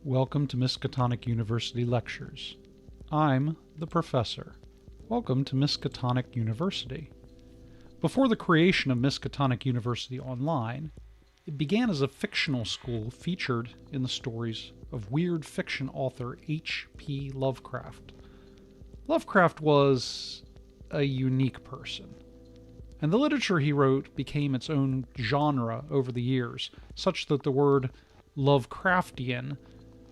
Welcome to Miskatonic University Lectures. I'm the professor. Welcome to Miskatonic University. Before the creation of Miskatonic University Online, it began as a fictional school featured in the stories of weird fiction author H.P. Lovecraft. Lovecraft was a unique person, and the literature he wrote became its own genre over the years, such that the word Lovecraftian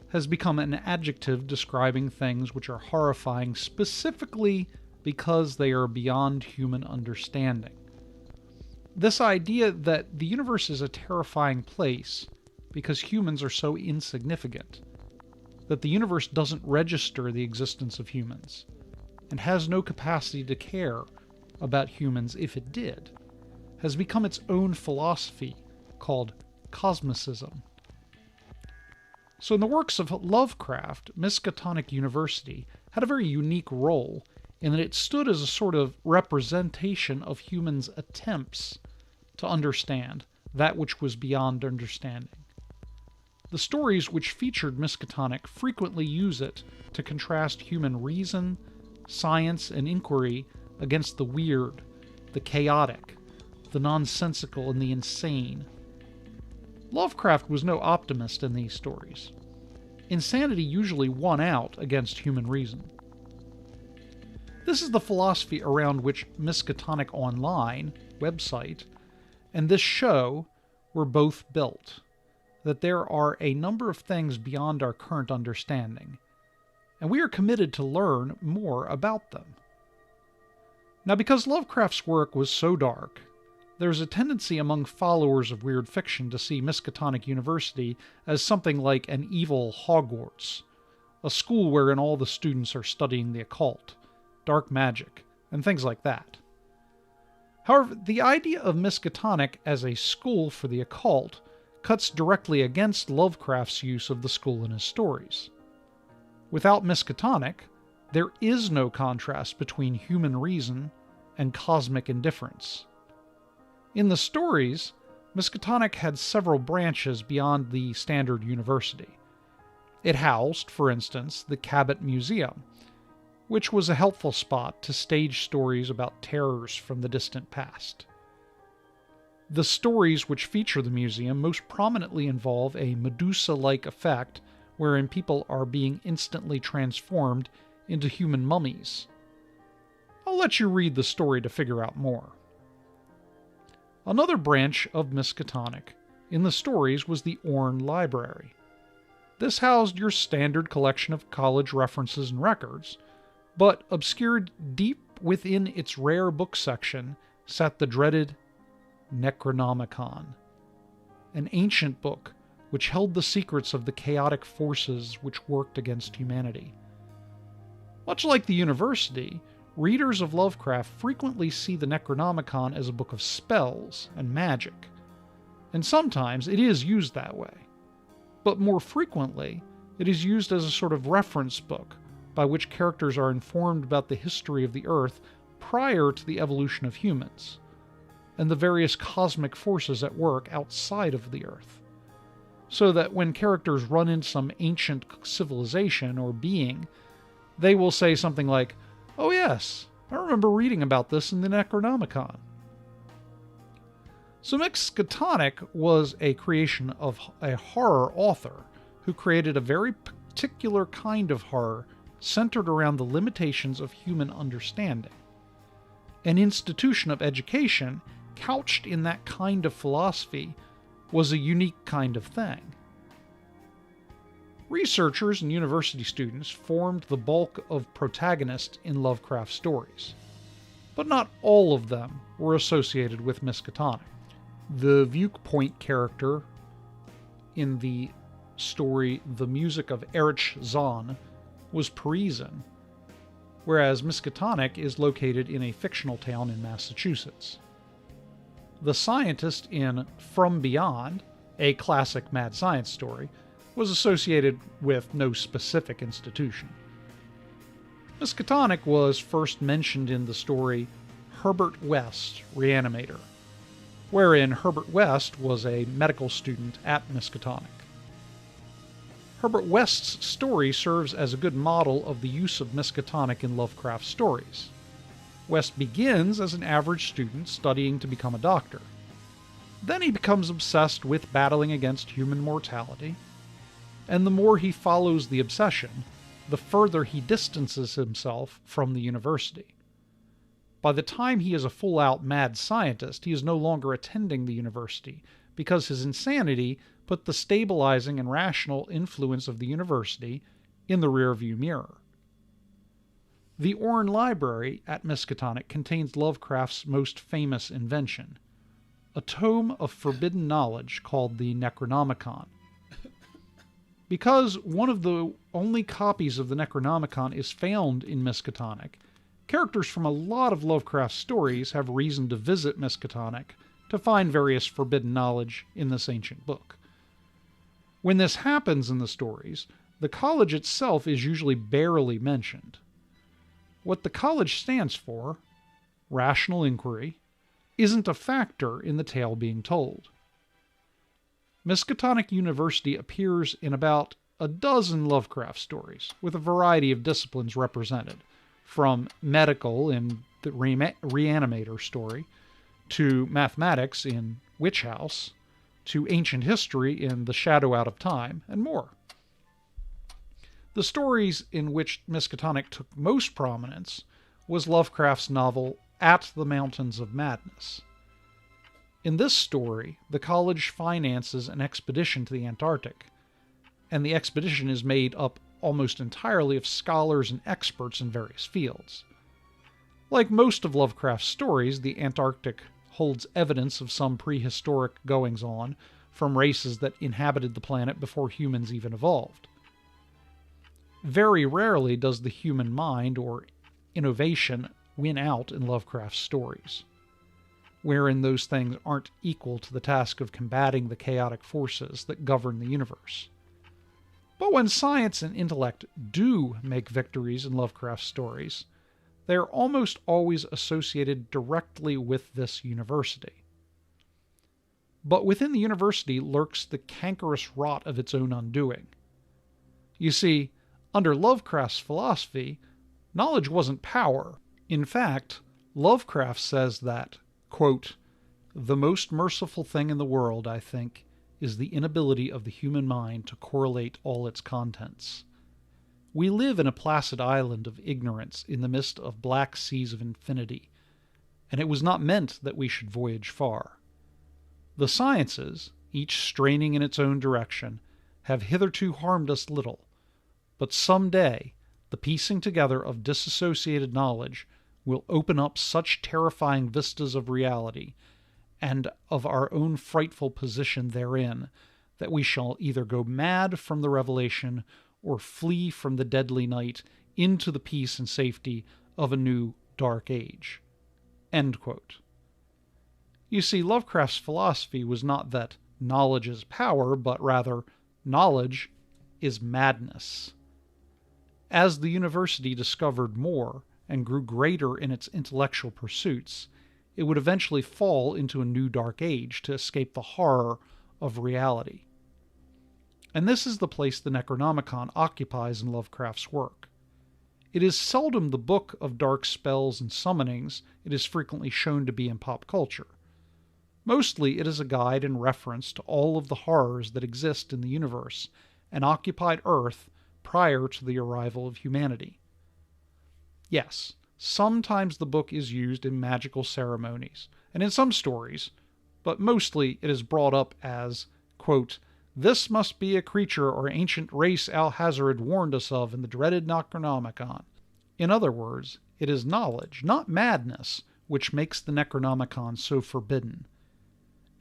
has become an adjective describing things which are horrifying specifically because they are beyond human understanding. This idea that the universe is a terrifying place because humans are so insignificant, that the universe doesn't register the existence of humans, and has no capacity to care about humans if it did, has become its own philosophy called cosmicism. So in the works of Lovecraft, Miskatonic University had a very unique role in that it stood as a sort of representation of humans' attempts to understand that which was beyond understanding. The stories which featured Miskatonic frequently use it to contrast human reason, science, and inquiry against the weird, the chaotic, the nonsensical, and the insane. Lovecraft was no optimist in these stories. Insanity usually won out against human reason. This is the philosophy around which Miskatonic Online website and this show were both built, that there are a number of things beyond our current understanding, and we are committed to learn more about them. Now, because Lovecraft's work was so dark, there's a tendency among followers of weird fiction to see Miskatonic University as something like an evil Hogwarts, a school wherein all the students are studying the occult, dark magic, and things like that. However, the idea of Miskatonic as a school for the occult cuts directly against Lovecraft's use of the school in his stories. Without Miskatonic, there is no contrast between human reason and cosmic indifference. In the stories, Miskatonic had several branches beyond the standard university. It housed, for instance, the Cabot Museum, which was a helpful spot to stage stories about terrors from the distant past. The stories which feature the museum most prominently involve a Medusa-like effect wherein people are being instantly transformed into human mummies. I'll let you read the story to figure out more. Another branch of Miskatonic in the stories was the Orne Library. This housed your standard collection of college references and records, but obscured deep within its rare book section sat the dreaded Necronomicon, an ancient book which held the secrets of the chaotic forces which worked against humanity. Much like the university, readers of Lovecraft frequently see the Necronomicon as a book of spells and magic, and sometimes it is used that way. But more frequently, it is used as a sort of reference book by which characters are informed about the history of the Earth prior to the evolution of humans, and the various cosmic forces at work outside of the Earth, so that when characters run into some ancient civilization or being, they will say something like, "Oh yes, I remember reading about this in the Necronomicon." So Miskatonic was a creation of a horror author who created a very particular kind of horror centered around the limitations of human understanding. An institution of education couched in that kind of philosophy was a unique kind of thing. Researchers and university students formed the bulk of protagonists in Lovecraft stories, but not all of them were associated with Miskatonic. The viewpoint character in the story The Music of Erich Zahn was Parisian, whereas Miskatonic is located in a fictional town in Massachusetts. The scientist in From Beyond, a classic mad science story, was associated with no specific institution. Miskatonic was first mentioned in the story Herbert West, Reanimator, wherein Herbert West was a medical student at Miskatonic. Herbert West's story serves as a good model of the use of Miskatonic in Lovecraft's stories. West begins as an average student studying to become a doctor. Then he becomes obsessed with battling against human mortality, and the more he follows the obsession, the further he distances himself from the university. By the time he is a full-out mad scientist, he is no longer attending the university, because his insanity put the stabilizing and rational influence of the university in the rearview mirror. The Orne Library at Miskatonic contains Lovecraft's most famous invention, a tome of forbidden knowledge called the Necronomicon. Because one of the only copies of the Necronomicon is found in Miskatonic, characters from a lot of Lovecraft stories have reason to visit Miskatonic to find various forbidden knowledge in this ancient book. When this happens in the stories, the college itself is usually barely mentioned. What the college stands for, rational inquiry, isn't a factor in the tale being told. Miskatonic University appears in about a dozen Lovecraft stories, with a variety of disciplines represented, from medical in the Reanimator story, to mathematics in Witch House, to ancient history in The Shadow Out of Time, and more. The stories in which Miskatonic took most prominence was Lovecraft's novel At the Mountains of Madness. In this story, the college finances an expedition to the Antarctic, and the expedition is made up almost entirely of scholars and experts in various fields. Like most of Lovecraft's stories, the Antarctic holds evidence of some prehistoric goings-on from races that inhabited the planet before humans even evolved. Very rarely does the human mind or innovation win out in Lovecraft's stories, wherein those things aren't equal to the task of combating the chaotic forces that govern the universe. But when science and intellect do make victories in Lovecraft's stories, they are almost always associated directly with this university. But within the university lurks the cankerous rot of its own undoing. You see, under Lovecraft's philosophy, knowledge wasn't power. In fact, Lovecraft says that, quote, "The most merciful thing in the world, I think, is the inability of the human mind to correlate all its contents. We live in a placid island of ignorance in the midst of black seas of infinity, and it was not meant that we should voyage far. The sciences, each straining in its own direction, have hitherto harmed us little, but some day the piecing together of disassociated knowledge will open up such terrifying vistas of reality and of our own frightful position therein, that we shall either go mad from the revelation or flee from the deadly night into the peace and safety of a new dark age." End quote. You see, Lovecraft's philosophy was not that knowledge is power, but rather knowledge is madness. As the university discovered more and grew greater in its intellectual pursuits, it would eventually fall into a new dark age to escape the horror of reality. And this is the place the Necronomicon occupies in Lovecraft's work. It is seldom the book of dark spells and summonings it is frequently shown to be in pop culture. Mostly it is a guide and reference to all of the horrors that exist in the universe and occupied Earth prior to the arrival of humanity. Yes, sometimes the book is used in magical ceremonies, and in some stories, but mostly it is brought up as, quote, "This must be a creature or ancient race Alhazard warned us of in the dreaded Necronomicon." In other words, it is knowledge, not madness, which makes the Necronomicon so forbidden,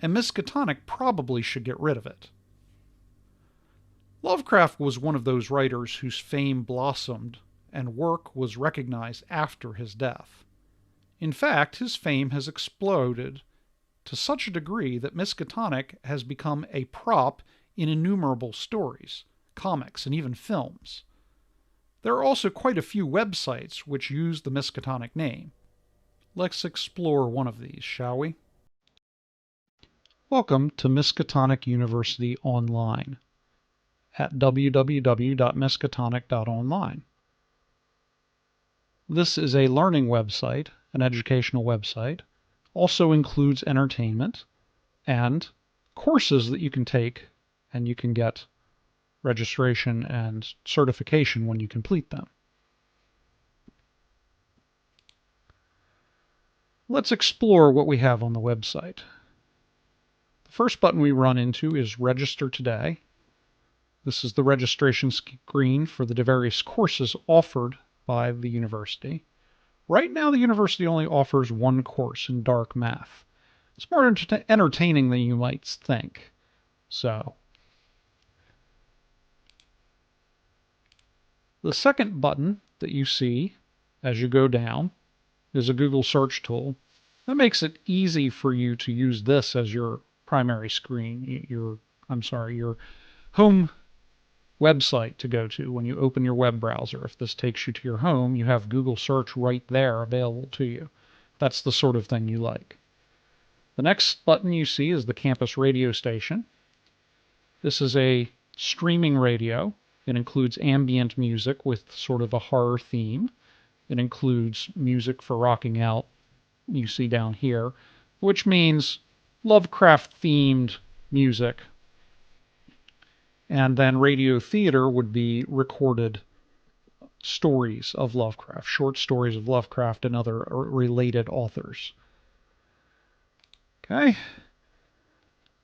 and Miskatonic probably should get rid of it. Lovecraft was one of those writers whose fame blossomed and work was recognized after his death. In fact, his fame has exploded to such a degree that Miskatonic has become a prop in innumerable stories, comics, and even films. There are also quite a few websites which use the Miskatonic name. Let's explore one of these, shall we? Welcome to Miskatonic University Online. at www.miskatonic.online. This is a learning website, an educational website. Also includes entertainment and courses that you can take, and you can get registration and certification when you complete them. Let's explore what we have on the website. The first button we run into is Register Today. This is the registration screen for the various courses offered by the university. Right now, the university only offers one course in dark math. It's more entertaining than you might think. So, the second button that you see as you go down is a Google search tool. That makes it easy for you to use this as your primary screen, your home website to go to when you open your web browser. If this takes you to your home, you have Google search right there available to you. That's the sort of thing you like. The next button you see is the campus radio station. This is a streaming radio. It includes ambient music with sort of a horror theme. It includes music for rocking out, you see down here, which means Lovecraft-themed music. And then radio theater would be recorded stories of Lovecraft, short stories of Lovecraft and other related authors. Okay.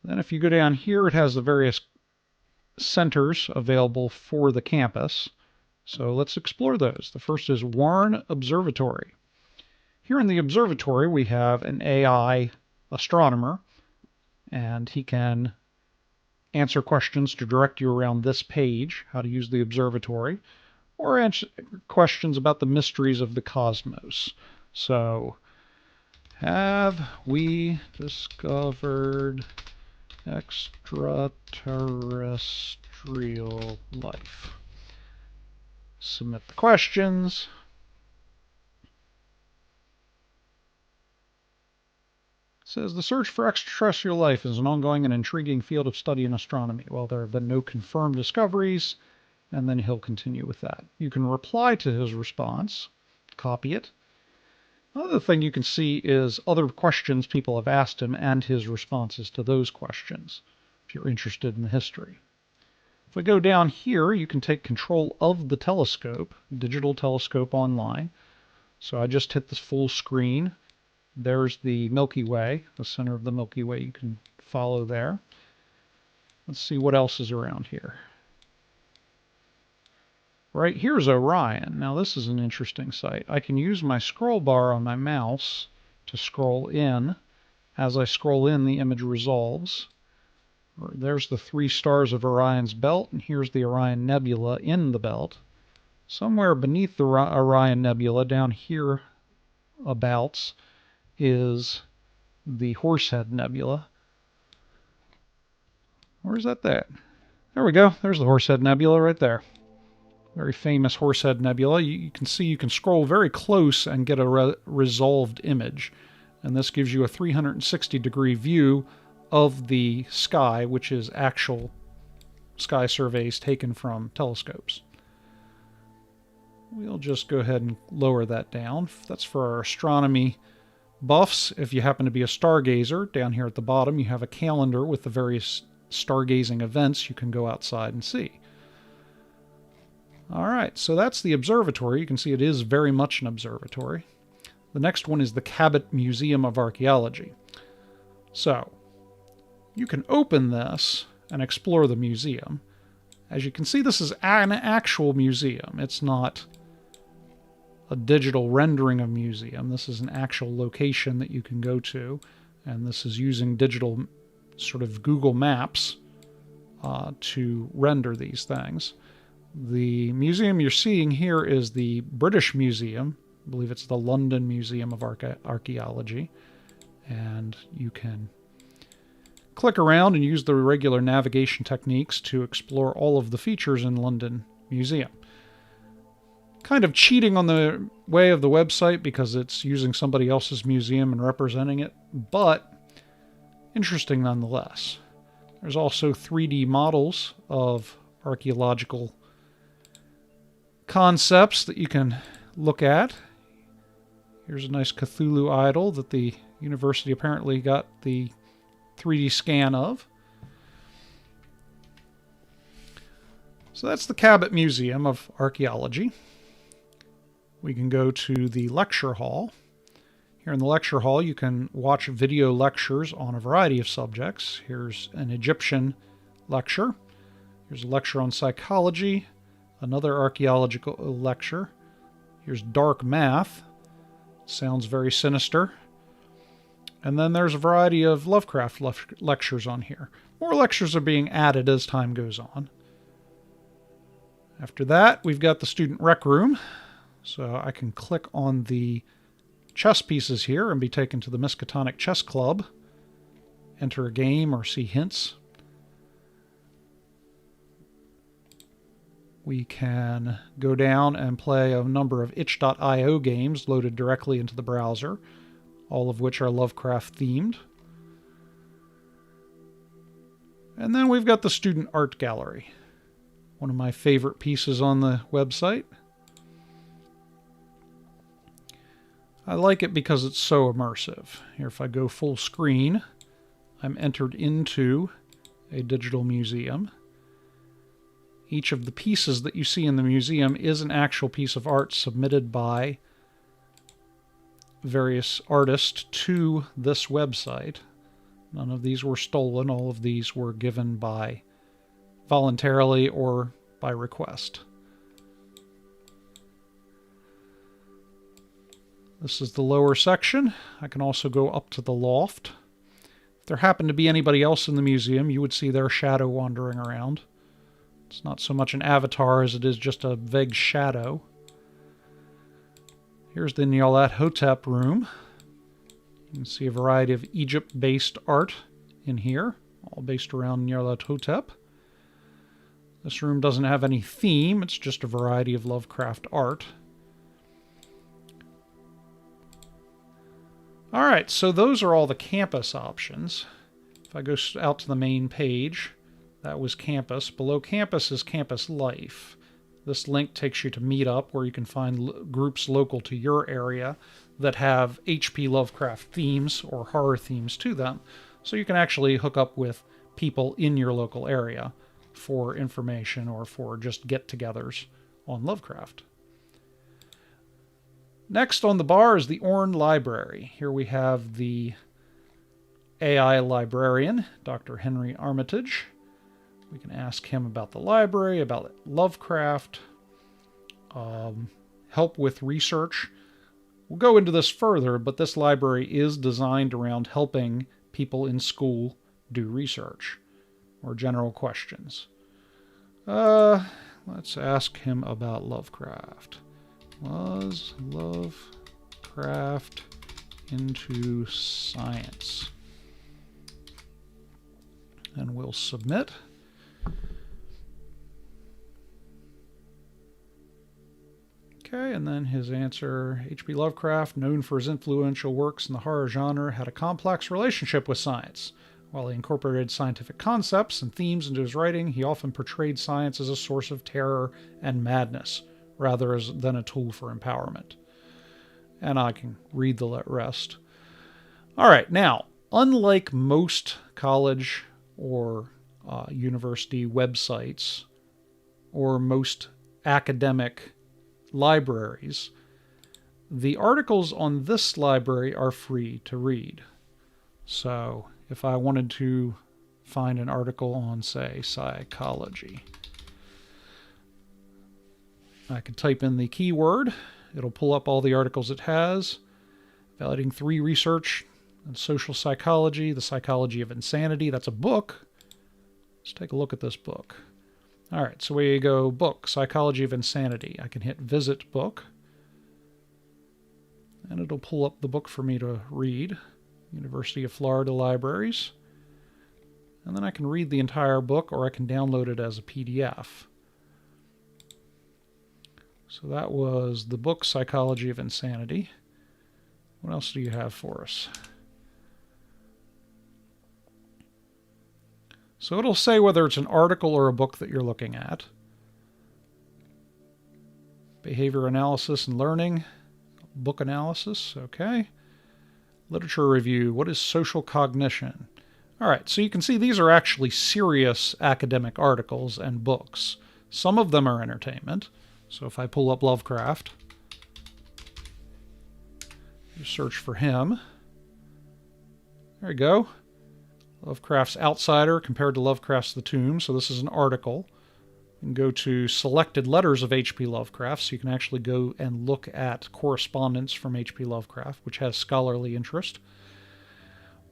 Then if you go down here, it has the various centers available for the campus. So let's explore those. The first is Warren Observatory. Here in the observatory, we have an AI astronomer, and he can answer questions to direct you around this page, how to use the observatory, or answer questions about the mysteries of the cosmos. So, have we discovered extraterrestrial life? Submit the questions. It says the search for extraterrestrial life is an ongoing and intriguing field of study in astronomy. Well, there have been no confirmed discoveries, and then he'll continue with that. You can reply to his response, copy it. Another thing you can see is other questions people have asked him and his responses to those questions, if you're interested in the history. If we go down here, you can take control of the telescope, digital telescope online. So I just hit this full screen. There's the Milky Way, the center of the Milky Way. You can follow there. Let's see what else is around here. Right here's Orion. Now this is an interesting sight. I can use my scroll bar on my mouse to scroll in. As I scroll in, the image resolves. There's the 3 stars of Orion's belt, and here's the Orion Nebula in the belt. Somewhere beneath the Orion Nebula, down here abouts, is the Horsehead Nebula. Where's that at? There we go. There's the Horsehead Nebula right there. Very famous Horsehead Nebula. You can see you can scroll very close and get a resolved image. And this gives you a 360-degree view of the sky, which is actual sky surveys taken from telescopes. We'll just go ahead and lower that down. That's for our astronomy buffs. If you happen to be a stargazer, down here at the bottom you have a calendar with the various stargazing events you can go outside and see. Alright, so that's the observatory. You can see it is very much an observatory. The next one is the Cabot Museum of Archaeology. So, you can open this and explore the museum. As you can see, this is an actual museum. It's not a digital rendering of a museum. This is an actual location that you can go to, and this is using digital sort of Google Maps to render these things. The museum you're seeing here is the British Museum. I believe it's the London Museum of Archaeology. And you can click around and use the regular navigation techniques to explore all of the features in London Museum. Kind of cheating on the way of the website because it's using somebody else's museum and representing it, but interesting nonetheless. There's also 3D models of archaeological concepts that you can look at. Here's a nice Cthulhu idol that the university apparently got the 3D scan of. So that's the Cabot Museum of Archaeology. We can go to the lecture hall. Here in the lecture hall, you can watch video lectures on a variety of subjects. Here's an Egyptian lecture. Here's a lecture on psychology, another archaeological lecture. Here's dark math. Sounds very sinister. And then there's a variety of Lovecraft lectures on here. More lectures are being added as time goes on. After that, we've got the student rec room. So I can click on the chess pieces here and be taken to the Miskatonic Chess Club. Enter a game or see hints. We can go down and play a number of itch.io games loaded directly into the browser, all of which are Lovecraft themed. And then we've got the student art gallery, one of my favorite pieces on the website. I like it because it's so immersive. Here, if I go full screen, I'm entered into a digital museum. Each of the pieces that you see in the museum is an actual piece of art submitted by various artists to this website. None of these were stolen. All of these were given by voluntarily or by request. This is the lower section. I can also go up to the loft. If there happened to be anybody else in the museum, you would see their shadow wandering around. It's not so much an avatar as it is just a vague shadow. Here's the Nyarlathotep room. You can see a variety of Egypt-based art in here, all based around Nyarlathotep. This room doesn't have any theme, it's just a variety of Lovecraft art. Alright, so those are all the campus options. If I go out to the main page, that was campus. Below campus is campus life. This link takes you to Meetup, where you can find groups local to your area that have H.P. Lovecraft themes or horror themes to them. So you can actually hook up with people in your local area for information or for just get-togethers on Lovecraft. Next on the bar is the Orn Library. Here we have the AI librarian, Dr. Henry Armitage. We can ask him about the library, about Lovecraft, help with research. We'll go into this further, but this library is designed around helping people in school do research or general questions. Let's ask him about Lovecraft. Was Lovecraft into science? And we'll submit. Okay, and then his answer, H.P. Lovecraft, known for his influential works in the horror genre, had a complex relationship with science. While he incorporated scientific concepts and themes into his writing, he often portrayed science as a source of terror and madness, rather than a tool for empowerment. And I can read the rest. All right, now, unlike most college or university websites or most academic libraries, the articles on this library are free to read. So if I wanted to find an article on, say, psychology, I could type in the keyword. It'll pull up all the articles it has. Validating 3 research on social psychology, the psychology of insanity. That's a book. Let's take a look at this book. All right, so we go book, Psychology of Insanity. I can hit visit book, and it'll pull up the book for me to read, University of Florida Libraries. And then I can read the entire book, or I can download it as a PDF. So that was the book, Psychology of Insanity. What else do you have for us? So it'll say whether it's an article or a book that you're looking at. Behavior analysis and learning. Book analysis, okay. Literature review. What is social cognition? All right, so you can see these are actually serious academic articles and books. Some of them are entertainment. So if I pull up Lovecraft, you search for him. There you go. Lovecraft's Outsider compared to Lovecraft's The Tomb. So this is an article. You can go to selected letters of H.P. Lovecraft, so you can actually go and look at correspondence from H.P. Lovecraft, which has scholarly interest.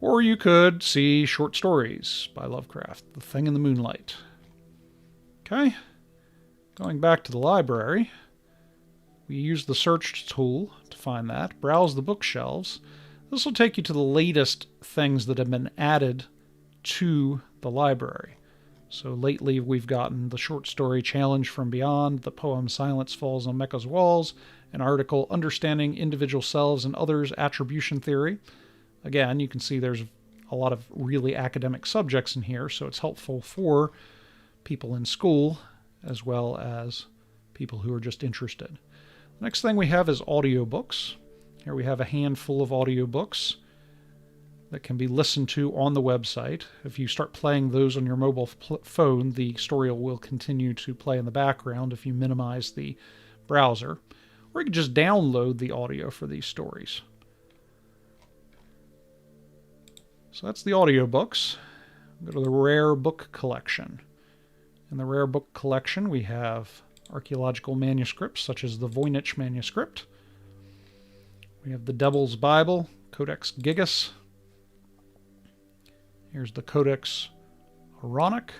Or you could see short stories by Lovecraft, The Thing in the Moonlight. Okay, going back to the library, we use the search tool to find that. Browse the bookshelves. This will take you to the latest things that have been added to the library. So lately we've gotten the short story Challenge from Beyond, the poem Silence Falls on Mecca's Walls, an article Understanding Individual Selves and Others Attribution Theory. Again, you can see there's a lot of really academic subjects in here, so it's helpful for people in school as well as people who are just interested. The next thing we have is audiobooks. Here we have a handful of audiobooks that can be listened to on the website. If you start playing those on your mobile phone, the story will continue to play in the background if you minimize the browser. Or you can just download the audio for these stories. So that's the audiobooks. Go to the rare book collection. In the rare book collection, we have archaeological manuscripts such as the Voynich manuscript. We have the Devil's Bible, Codex Gigas. Here's the Codex Aaronic.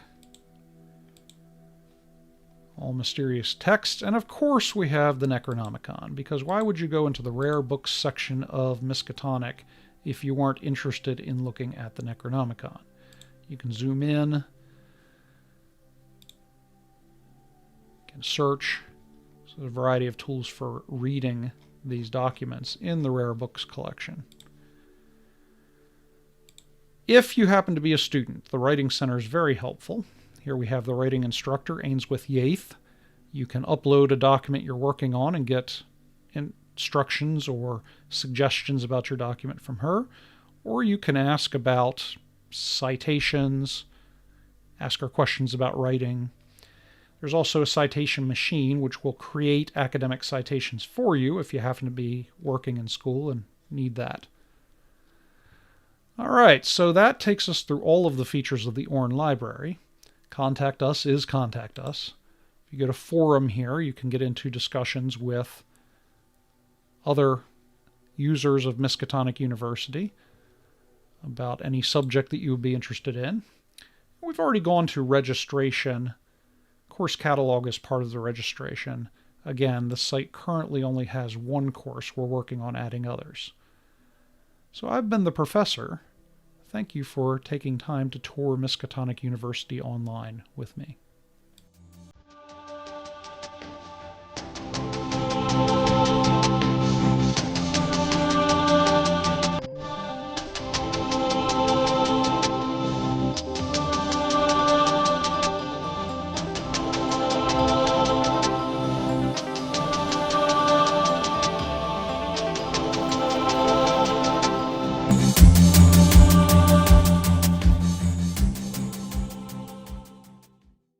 All mysterious texts. And of course we have the Necronomicon, because why would you go into the rare books section of Miskatonic if you weren't interested in looking at the Necronomicon? You can zoom in. You can search. So there's a variety of tools for reading these documents in the rare books collection. If you happen to be a student, the Writing Center is very helpful. Here we have the writing instructor, Ainsworth Yates. You can upload a document you're working on and get instructions or suggestions about your document from her. Or you can ask about citations, ask her questions about writing. There's also a citation machine which will create academic citations for you if you happen to be working in school and need that. All right, so that takes us through all of the features of the Orn Library. Contact Us is Contact Us. If you go to Forum here, you can get into discussions with other users of Miskatonic University about any subject that you would be interested in. We've already gone to registration. Course catalog is part of the registration. Again, the site currently only has one course. We're working on adding others. So I've been the professor. Thank you for taking time to tour Miskatonic University online with me.